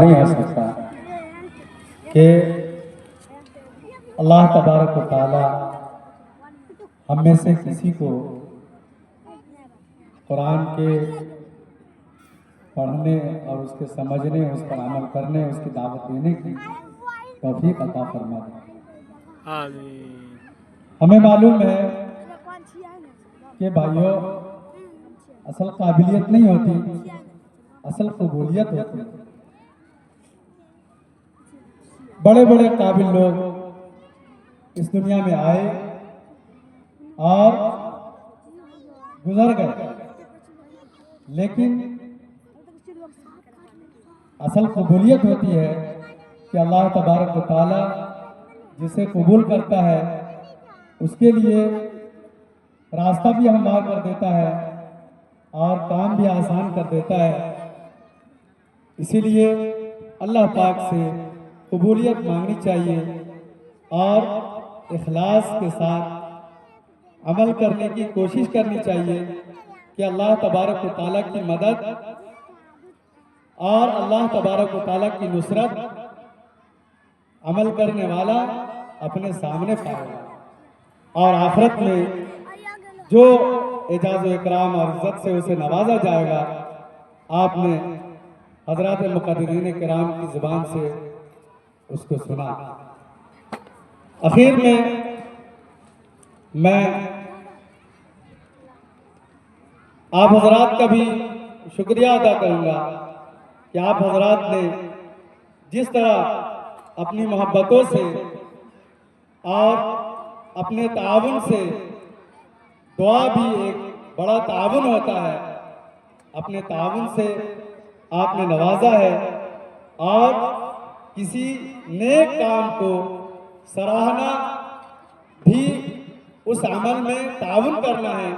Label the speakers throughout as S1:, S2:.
S1: نہیں ہو سکتا کہ اللہ تبارک و تعالی ہم میں سے کسی کو قرآن کے پڑھنے اور اس کے سمجھنے، اس پر عمل کرنے، اس کی دعوت دینے کی توفیق عطا فرما دے۔
S2: آمین۔
S1: ہمیں معلوم ہے کہ بھائیوں اصل قابلیت نہیں ہوتی، اصل قبولیت ہوتی ہے۔ بڑے بڑے قابل لوگ اس دنیا میں آئے اور گزر گئے، لیکن اصل قبولیت ہوتی ہے کہ اللہ تبارک و تعالی جسے قبول کرتا ہے اس کے لیے راستہ بھی ہموار کر دیتا ہے اور کام بھی آسان کر دیتا ہے۔ اسی لیے اللہ پاک سے قبولیت مانگنی چاہیے اور اخلاص کے ساتھ عمل کرنے کی کوشش کرنی چاہیے کہ اللہ تبارک و تعالیٰ کی مدد اور اللہ تبارک و تعالیٰ کی نصرت عمل کرنے والا اپنے سامنے پائے اور آخرت میں جو اعزاز و اکرام اور عزت سے اسے نوازا جائے گا۔ آپ نے حضرات مقررین کرام کی زبان سے اس کو سنا۔ اخیر میں آپ حضرات کا بھی شکریہ ادا کروں گا کہ آپ حضرات نے جس طرح اپنی محبتوں سے اور اپنے تعاون سے، دعا بھی ایک بڑا تعاون ہوتا ہے، اپنے تعاون سے آپ نے نوازا ہے اور کسی نیک کام کو سراہنا بھی اس عمل میں تعاون کرنا ہے،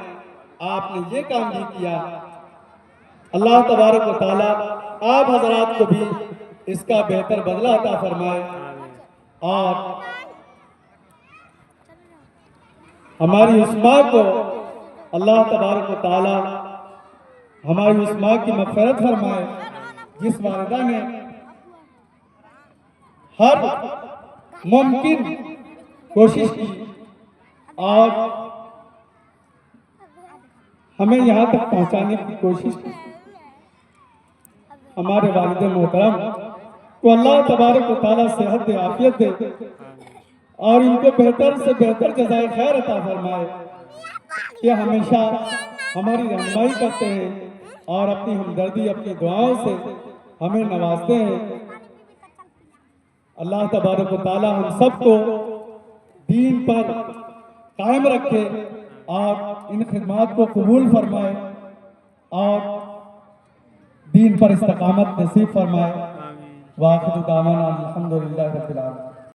S1: آپ نے یہ کام بھی کیا۔ اللہ تبارک و تعالی آپ حضرات کو بھی اس کا بہتر بدلہ عطا فرمائے اور ہماری عثماء کو اللہ تبارک و تعالی ہماری عثماء کی مغفرت فرمائے، جس والدہ نے ہر ممکن کوشش کی اور ہمیں یہاں تک پہنچانے کی کوشش کی۔ ہمارے والد محترم کو اللہ تبارک و تعالیٰ صحت دے، عافیت دے اور ان کو بہتر سے بہتر جزائے خیر عطا فرمائے کہ ہمیشہ ہماری رہنمائی کرتے ہیں اور اپنی ہمدردی، اپنی دعاؤں سے ہمیں نوازتے ہیں۔ اللہ تبارک و تعالیٰ ہم سب کو دین پر قائم رکھے اور ان خدمات کو قبول فرمائے اور دین پر استقامت نصیب فرمائے۔ وآخر دعوانا الحمدللہ رب العالمین۔